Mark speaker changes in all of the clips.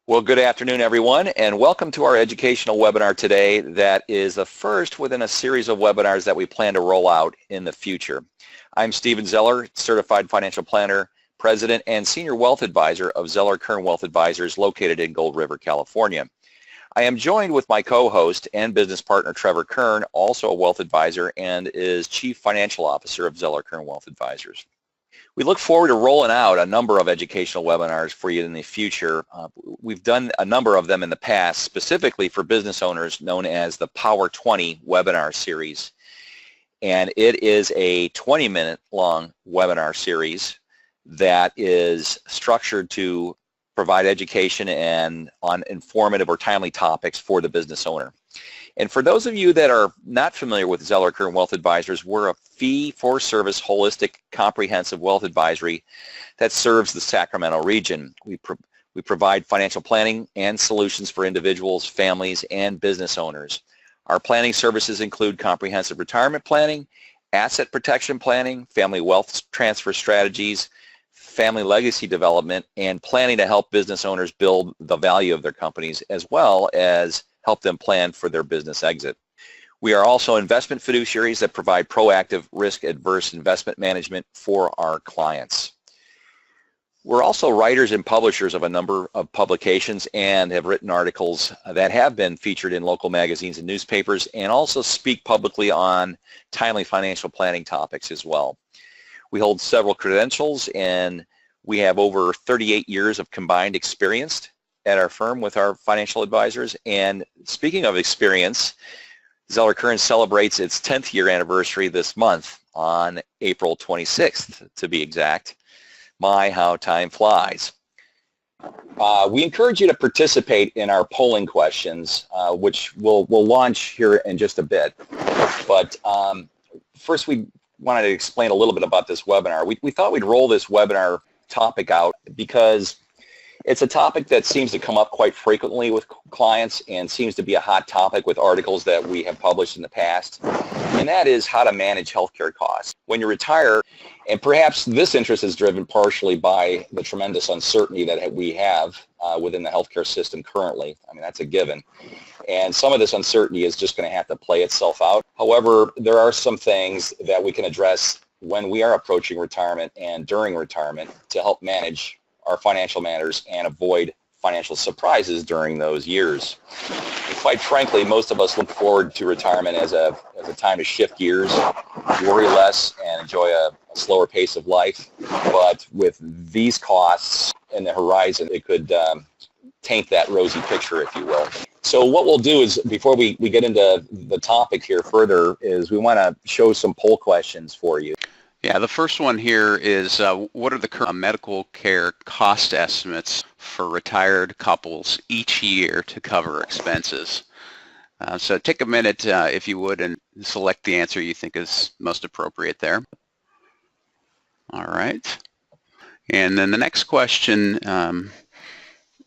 Speaker 1: Well, good afternoon, everyone, and welcome to our educational webinar today that is the first within a series of webinars that we plan to roll out in the future. I'm Stephen Zeller, Certified Financial Planner, President and Senior Wealth Advisor of Zeller Kern Wealth Advisors located in Gold River, California. I am joined with my co-host and business partner, Trevor Kern, also a wealth advisor and is Chief Financial Officer of Zeller Kern Wealth Advisors. We look forward to rolling out a number of educational webinars for you in the future. We've done a number of them in the past, specifically for business owners, known as the Power 20 webinar series. And it is a 20-minute long webinar series that is structured to provide education and on informative or timely topics for the business owner. And for those of you that are not familiar with Zeller Kern Wealth Advisors, we're a fee-for-service, holistic, comprehensive wealth advisory that serves the Sacramento region. We provide financial planning and solutions for individuals, families, and business owners. Our planning services include comprehensive retirement planning, asset protection planning, family wealth transfer strategies, family legacy development, and planning to help business owners build the value of their companies, as well as help them plan for their business exit. We are also investment fiduciaries that provide proactive risk-adverse investment management for our clients. We're also writers and publishers of a number of publications and have written articles that have been featured in local magazines and newspapers, and also speak publicly on timely financial planning topics as well. We hold several credentials, and we have over 38 years of combined experience at our firm with our financial advisors. And speaking of experience, Zeller Kern celebrates its 10th year anniversary this month on April 26th, to be exact. My, how time flies. We encourage you to participate in our polling questions, which we'll launch here in just a bit. But first, we wanted to explain a little bit about this webinar. We thought we'd roll this webinar topic out because it's a topic that seems to come up quite frequently with clients and seems to be a hot topic with articles that we have published in the past, and that is how to manage healthcare costs. When you retire, and perhaps this interest is driven partially by the tremendous uncertainty that we have within the healthcare system currently. I mean, that's a given. And some of this uncertainty is just going to have to play itself out. However, there are some things that we can address when we are approaching retirement and during retirement to help manage our financial matters and avoid financial surprises during those years. And quite frankly, most of us look forward to retirement as a time to shift gears, worry less, and enjoy a slower pace of life. But with these costs in the horizon, it could taint that rosy picture, if you will. So what we'll do is, before we get into the topic here further, is we want to show some poll questions for you.
Speaker 2: Yeah, the first one here is what are the current medical care cost estimates for retired couples each year to cover expenses? So take a minute, if you would, and select the answer you think is most appropriate there. All right. And then the next question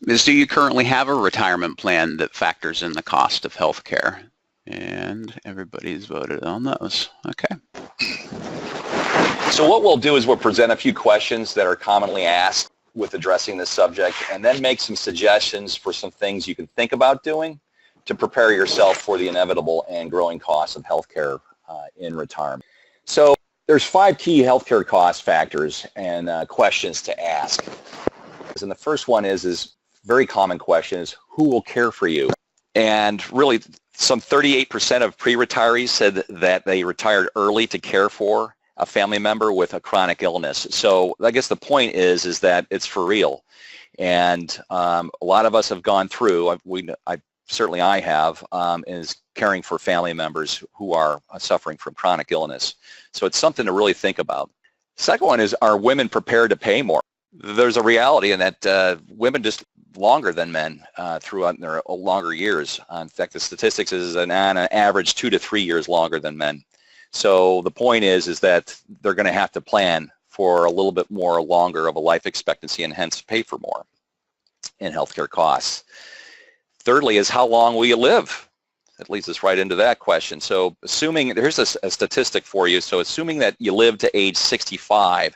Speaker 2: is, do you currently have a retirement plan that factors in the cost of health care? And everybody's voted on those. Okay.
Speaker 1: So what we'll do is we'll present a few questions that are commonly asked with addressing this subject, and then make some suggestions for some things you can think about doing to prepare yourself for the inevitable and growing costs of healthcare in retirement. So there's 5 key healthcare cost factors and questions to ask. And the first one is very common question is, who will care for you? And really, some 38% of pre-retirees said that they retired early to care for a family member with a chronic illness. So I guess the point is that it's for real. And a lot of us have gone through, certainly I have, is caring for family members who are suffering from chronic illness. So it's something to really think about. Second one is, are women prepared to pay more? There's a reality in that women just longer than men throughout their longer years. In fact, the statistics is on average 2 to 3 years longer than men. So the point is that they're going to have to plan for a little bit more longer of a life expectancy and hence pay for more in healthcare costs. Thirdly is, how long will you live? That leads us right into that question. So assuming, here's a statistic for you. So assuming that you live to age 65,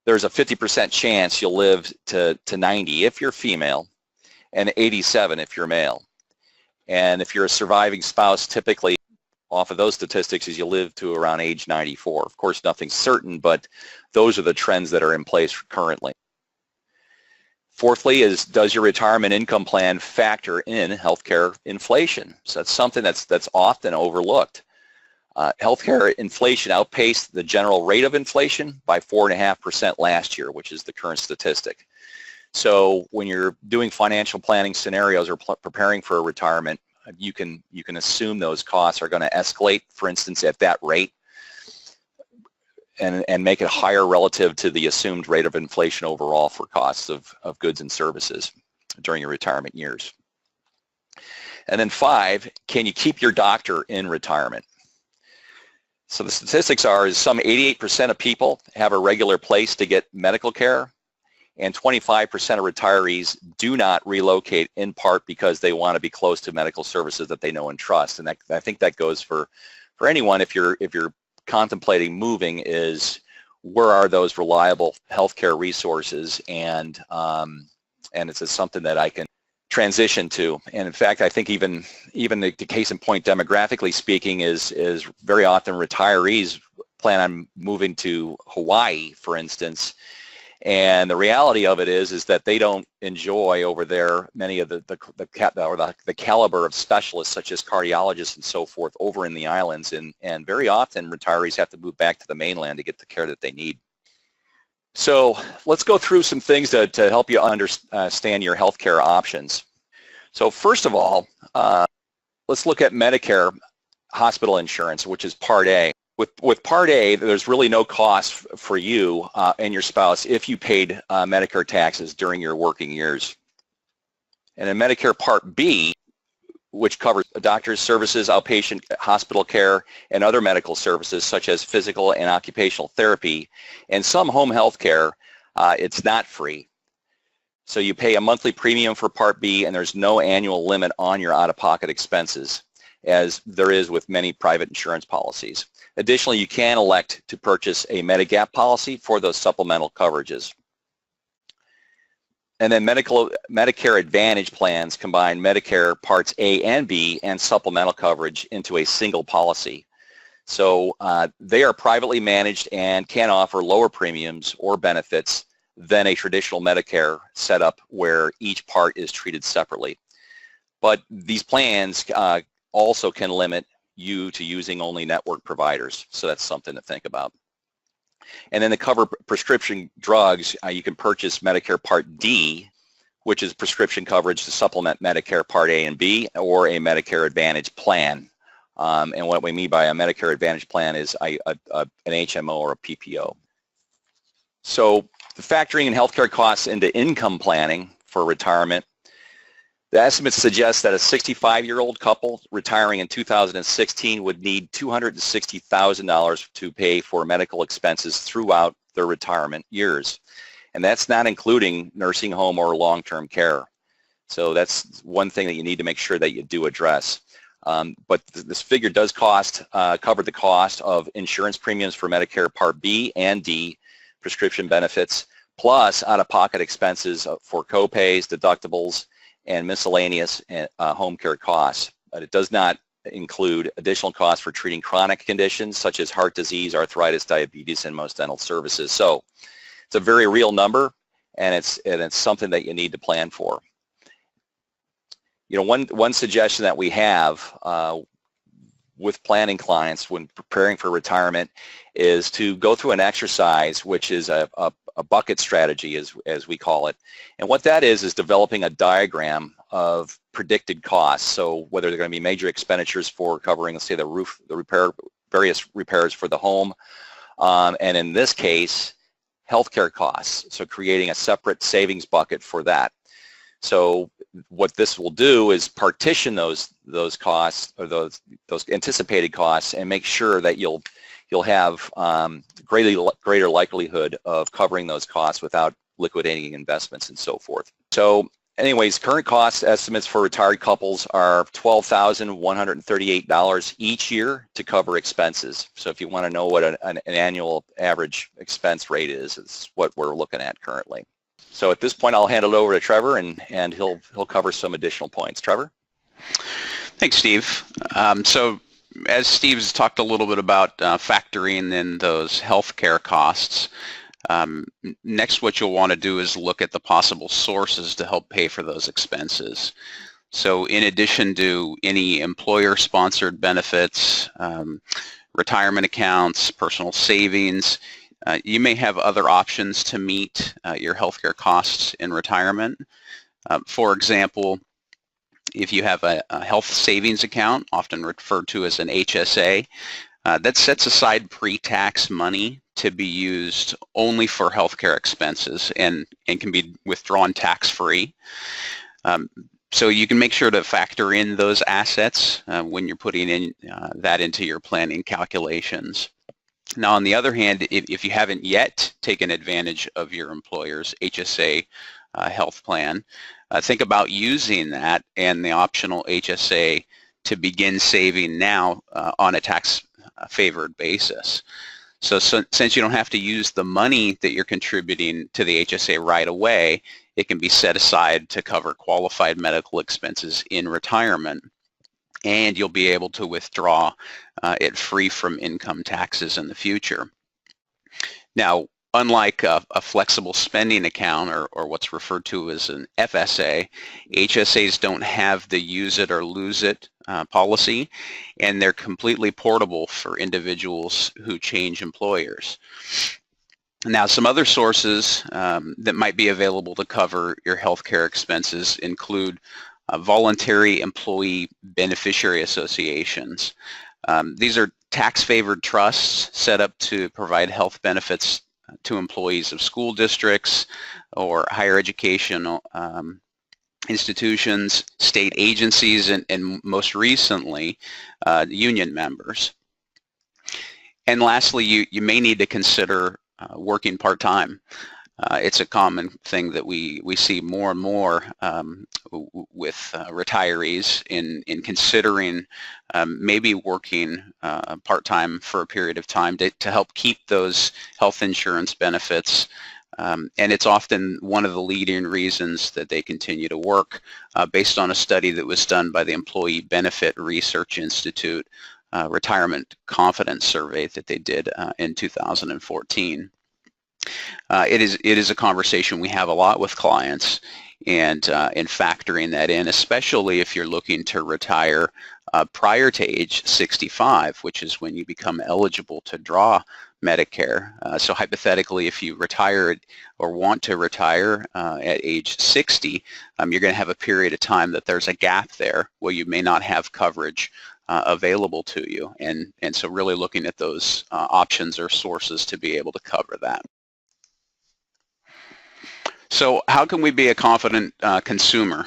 Speaker 1: there's a 50% chance you'll live to 90 if you're female, and 87 if you're male. And if you're a surviving spouse, typically off of those statistics is you live to around age 94. Of course, nothing's certain, but those are the trends that are in place currently. Fourthly is, does your retirement income plan factor in healthcare inflation? So that's something that's often overlooked. Healthcare inflation outpaced the general rate of inflation by 4.5% last year, which is the current statistic. So when you're doing financial planning scenarios or preparing for a retirement, you can assume those costs are going to escalate, for instance, at that rate, and make it higher relative to the assumed rate of inflation overall for costs of goods and services during your retirement years. And then 5, can you keep your doctor in retirement? So the statistics are some 88% of people have a regular place to get medical care, and 25% of retirees do not relocate, in part because they want to be close to medical services that they know and trust. And I think that goes for anyone if you're contemplating moving, is where are those reliable healthcare resources, and it's something that I can transition to. And in fact, I think even the case in point, demographically speaking, is very often retirees plan on moving to Hawaii, for instance. And the reality of it is that they don't enjoy over there many of the caliber of specialists such as cardiologists and so forth over in the islands, and very often retirees have to move back to the mainland to get the care that they need. So let's go through some things to help you understand your healthcare options. So first of all, let's look at Medicare hospital insurance, which is Part A. With Part A, there's really no cost for you and your spouse if you paid Medicare taxes during your working years. And in Medicare Part B, which covers doctor's services, outpatient hospital care, and other medical services such as physical and occupational therapy, and some home health care, it's not free. So you pay a monthly premium for Part B, and there's no annual limit on your out-of-pocket expenses, as there is with many private insurance policies. Additionally, you can elect to purchase a Medigap policy for those supplemental coverages. And then Medicare Advantage plans combine Medicare Parts A and B and supplemental coverage into a single policy. So they are privately managed and can offer lower premiums or benefits than a traditional Medicare setup where each part is treated separately. But these plans also can limit you to using only network providers, so that's something to think about. And then to cover prescription drugs, you can purchase Medicare Part D, which is prescription coverage to supplement Medicare Part A and B, or a Medicare Advantage plan. And what we mean by a Medicare Advantage plan is an HMO or a PPO. So the factoring in healthcare costs into income planning for retirement, the estimates suggest that a 65-year-old couple retiring in 2016 would need $260,000 to pay for medical expenses throughout their retirement years. And that's not including nursing home or long-term care. So that's one thing that you need to make sure that you do address. But this figure does cover the cost of insurance premiums for Medicare Part B and D, prescription benefits, plus out-of-pocket expenses for co-pays, deductibles, and miscellaneous home care costs. But it does not include additional costs for treating chronic conditions such as heart disease, arthritis, diabetes, and most dental services. So it's a very real number, and it's something that you need to plan for. You know, one suggestion that we have with planning clients when preparing for retirement is to go through an exercise, which is a bucket strategy, as we call it. And what that is developing a diagram of predicted costs. So whether they're going to be major expenditures for covering, let's say, the roof, various repairs for the home, and in this case, healthcare costs. So creating a separate savings bucket for that. So what this will do is partition those costs, or those anticipated costs, and make sure that you'll have greater likelihood of covering those costs without liquidating investments and so forth. So anyways, current cost estimates for retired couples are $12,138 each year to cover expenses. So if you want to know what an annual average expense rate is, it's what we're looking at currently. So at this point, I'll hand it over to Trevor, and he'll cover some additional points. Trevor?
Speaker 2: Thanks, Steve. So as Steve's talked a little bit about factoring in those healthcare costs, next what you'll want to do is look at the possible sources to help pay for those expenses. So in addition to any employer-sponsored benefits, retirement accounts, personal savings, you may have other options to meet your healthcare costs in retirement. For example, if you have a health savings account, often referred to as an HSA, that sets aside pre-tax money to be used only for healthcare expenses and can be withdrawn tax-free. So you can make sure to factor in those assets when you're putting in that into your planning calculations. Now, on the other hand, if you haven't yet taken advantage of your employer's HSA health plan, think about using that and the optional HSA to begin saving now on a tax-favored basis. So since you don't have to use the money that you're contributing to the HSA right away, it can be set aside to cover qualified medical expenses in retirement, and you'll be able to withdraw it free from income taxes in the future. Now, unlike a flexible spending account or what's referred to as an FSA, HSAs don't have the use it or lose it policy, and they're completely portable for individuals who change employers. Now, some other sources that might be available to cover your healthcare expenses include voluntary employee beneficiary associations. These are tax-favored trusts set up to provide health benefits to employees of school districts or higher educational institutions, state agencies, and most recently, union members. And lastly, you may need to consider working part-time. It's a common thing that we see more and more with retirees in considering maybe working part-time for a period of time to help keep those health insurance benefits. And it's often one of the leading reasons that they continue to work based on a study that was done by the Employee Benefit Research Institute Retirement Confidence Survey that they did in 2014. It is a conversation we have a lot with clients, and in factoring that in, especially if you're looking to retire prior to age 65, which is when you become eligible to draw Medicare. So hypothetically, if you retired or want to retire at age 60, you're going to have a period of time that there's a gap there where you may not have coverage available to you, and so really looking at those options or sources to be able to cover that. So how can we be a confident consumer?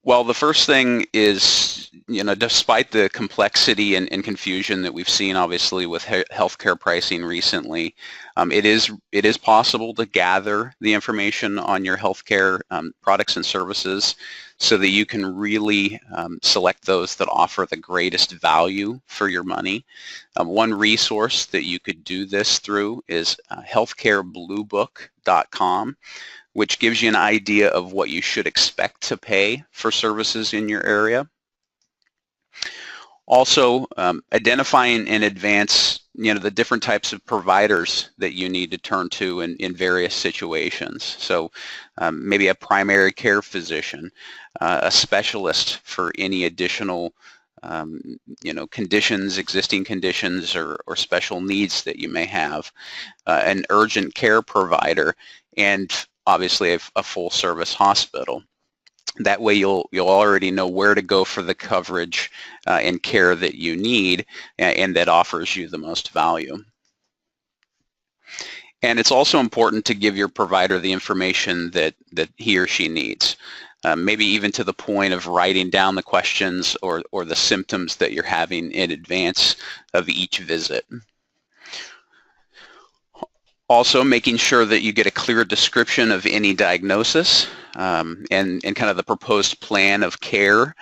Speaker 2: Well, the first thing is, despite the complexity and confusion that we've seen, obviously, with healthcare pricing recently, it is possible to gather the information on your healthcare products and services so that you can really select those that offer the greatest value for your money. One resource that you could do this through is healthcarebluebook.com, which gives you an idea of what you should expect to pay for services in your area. Also, identifying in advance, the different types of providers that you need to turn to in various situations. So maybe a primary care physician, a specialist for any additional conditions, existing conditions, or special needs that you may have, an urgent care provider, and obviously a full service hospital. That way you'll already know where to go for the coverage and care that you need and that offers you the most value. And it's also important to give your provider the information that he or she needs, maybe even to the point of writing down the questions or the symptoms that you're having in advance of each visit. Also, making sure that you get a clear description of any diagnosis and kind of the proposed plan of care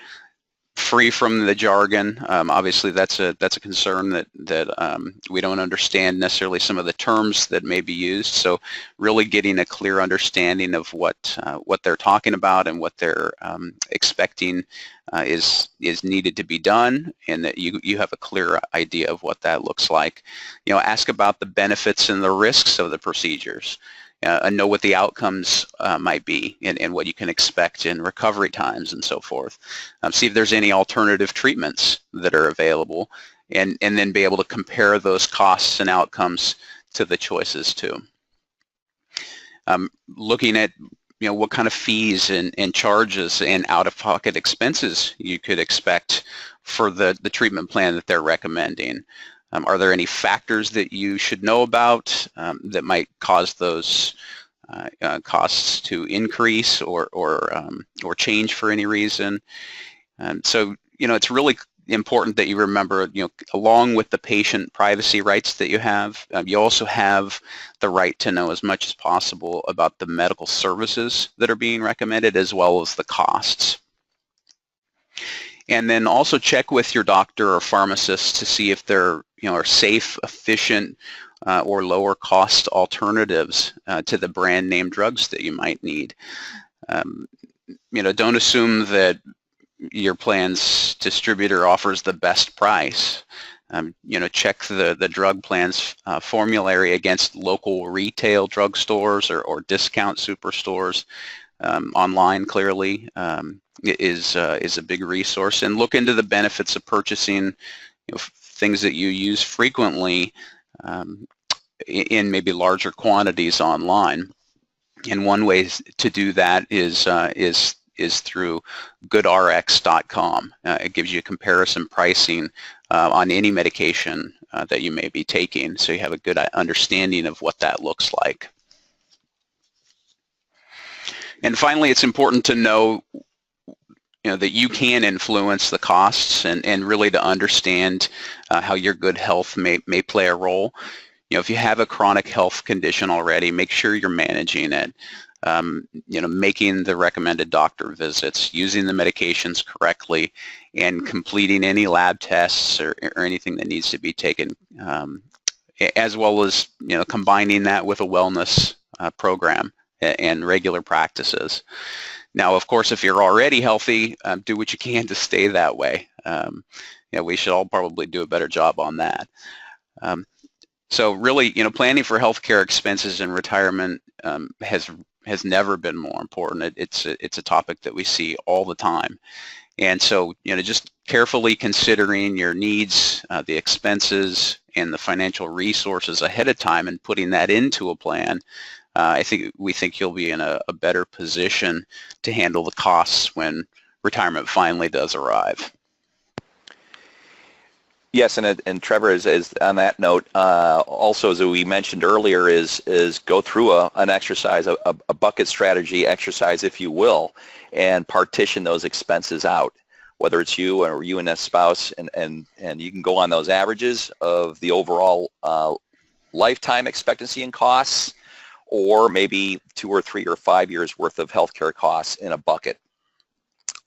Speaker 2: free from the jargon. Obviously, that's a concern that we don't understand necessarily some of the terms that may be used. So, really getting a clear understanding of what they're talking about and what they're expecting is needed to be done, and that you have a clear idea of what that looks like. Ask about the benefits and the risks of the procedures. And know what the outcomes might be and what you can expect in recovery times and so forth. See if there's any alternative treatments that are available, and then be able to compare those costs and outcomes to the choices too. Looking at what kind of fees and charges and out-of-pocket expenses you could expect for the treatment plan that they're recommending. Are there any factors that you should know about that might cause those costs to increase or change for any reason? So it's really important that you remember, along with the patient privacy rights that you have, you also have the right to know as much as possible about the medical services that are being recommended, as well as the costs. And then also check with your doctor or pharmacist to see if there are safe, efficient, or lower cost alternatives to the brand name drugs that you might need. Don't assume that your plan's distributor offers the best price. Check the drug plan's formulary against local retail drugstores or discount superstores. Online clearly is a big resource, and look into the benefits of purchasing things that you use frequently in maybe larger quantities online. And one way to do that is through goodrx.com. It gives you comparison pricing on any medication that you may be taking, so you have a good understanding of what that looks like. And finally, it's important to know that you can influence the costs and really to understand how your good health may play a role. If you have a chronic health condition already, make sure you're managing it. Making the recommended doctor visits, using the medications correctly, and completing any lab tests or anything that needs to be taken, as well as combining that with a wellness program and regular practices. Now, of course, if you're already healthy, do what you can to stay that way. We should all probably do a better job on that. So really, planning for healthcare expenses in retirement has never been more important. It's a topic that we see all the time. And so, just carefully considering your needs, the expenses, and the financial resources ahead of time and putting that into a plan, we think you'll be in a better position to handle the costs when retirement finally does arrive.
Speaker 1: Yes, and Trevor, is on that note, also, as we mentioned earlier, is go through an exercise, a bucket strategy exercise, if you will, and partition those expenses out, whether it's you or you and a spouse, and you can go on those averages of the overall lifetime expectancy and costs, or maybe 2 or 3 or 5 years worth of healthcare costs in a bucket.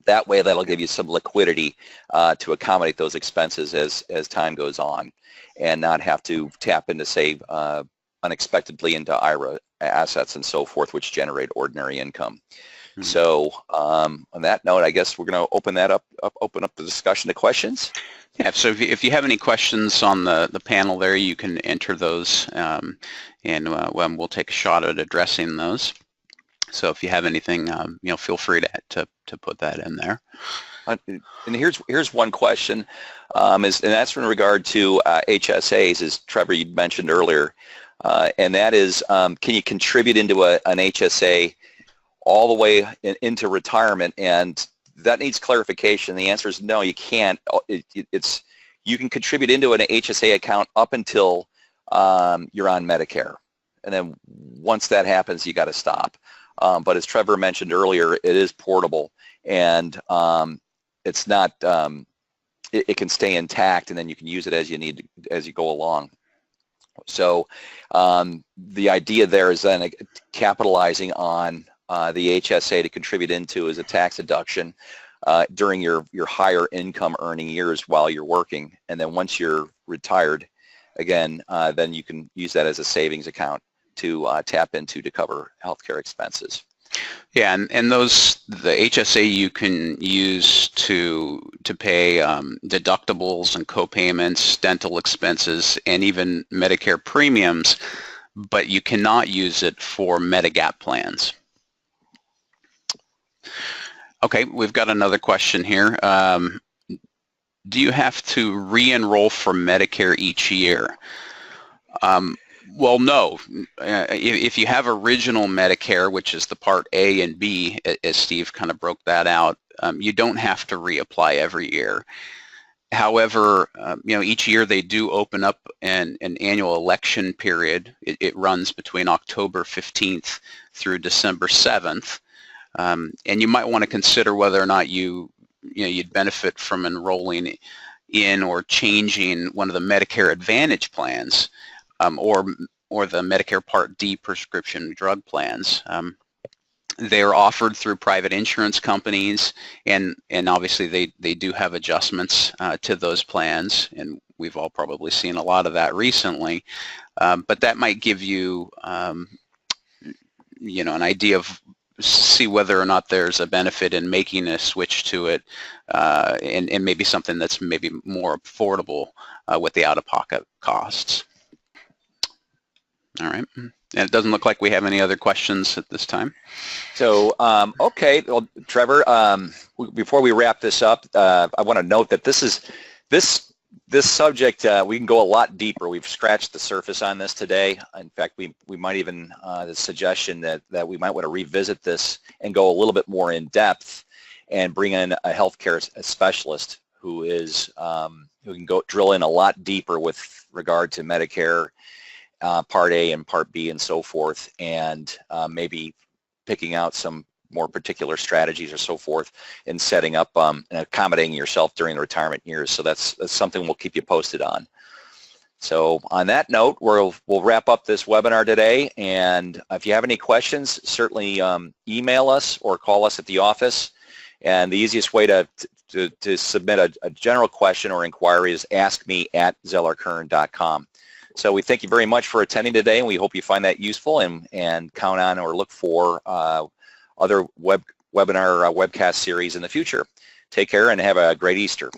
Speaker 1: That way, that'll give you some liquidity to accommodate those expenses as time goes on, and not have to tap into, say, unexpectedly into IRA assets and so forth, which generate ordinary income. Mm-hmm. So on that note, I guess we're going to open up the discussion to questions.
Speaker 2: Yeah, so if you have any questions on the panel there, you can enter those, and we'll take a shot at addressing those. So if you have anything, feel free to put that in there.
Speaker 1: And here's one question, and that's in regard to HSAs, as Trevor, you mentioned earlier, and that is, can you contribute into an HSA all the way into retirement? And that needs clarification. The answer is no, you can't. You can contribute into an HSA account up until you're on Medicare, and then once that happens, you got to stop. But as Trevor mentioned earlier, it is portable, and it's not. It can stay intact, and then you can use it as you need as you go along. So the idea there is then capitalizing on the HSA to contribute into as a tax deduction. during your higher income earning years while you're working. And then once you're retired, again, then you can use that as a savings account to tap into to cover healthcare expenses.
Speaker 2: Yeah, and those, the HSA you can use to pay deductibles and co-payments, dental expenses, and even Medicare premiums, but you cannot use it for Medigap plans. Okay, we've got another question here. Do you have to re-enroll for Medicare each year? Well, no. If you have original Medicare, which is the Part A and B, as Steve kind of broke that out, you don't have to reapply every year. However, each year they do open up an annual election period. It runs between October 15th through December 7th, and you might want to consider whether or not you'd benefit from enrolling in or changing one of the Medicare Advantage plans. Or the Medicare Part D prescription drug plans. They are offered through private insurance companies, and obviously they do have adjustments to those plans, and we've all probably seen a lot of that recently. But that might give you, an idea of see whether or not there's a benefit in making a switch to it, and maybe something that's maybe more affordable with the out-of-pocket costs. All right, and it doesn't look like we have any other questions at this time.
Speaker 1: So, okay, well, Trevor, before we wrap this up, I want to note that this subject, we can go a lot deeper. We've scratched the surface on this today. In fact, we might even, the suggestion that we might want to revisit this and go a little bit more in depth and bring in a healthcare specialist who can go drill in a lot deeper with regard to Medicare, Part A and Part B and so forth, and maybe picking out some more particular strategies or so forth in setting up and accommodating yourself during the retirement years. So that's something we'll keep you posted on. So on that note, we'll wrap up this webinar today, and if you have any questions, certainly email us or call us at the office. And the easiest way to submit a general question or inquiry is askme@zellerkern.com. So we thank you very much for attending today, and we hope you find that useful and count on or look for other webinar webcast series in the future. Take care and have a great Easter.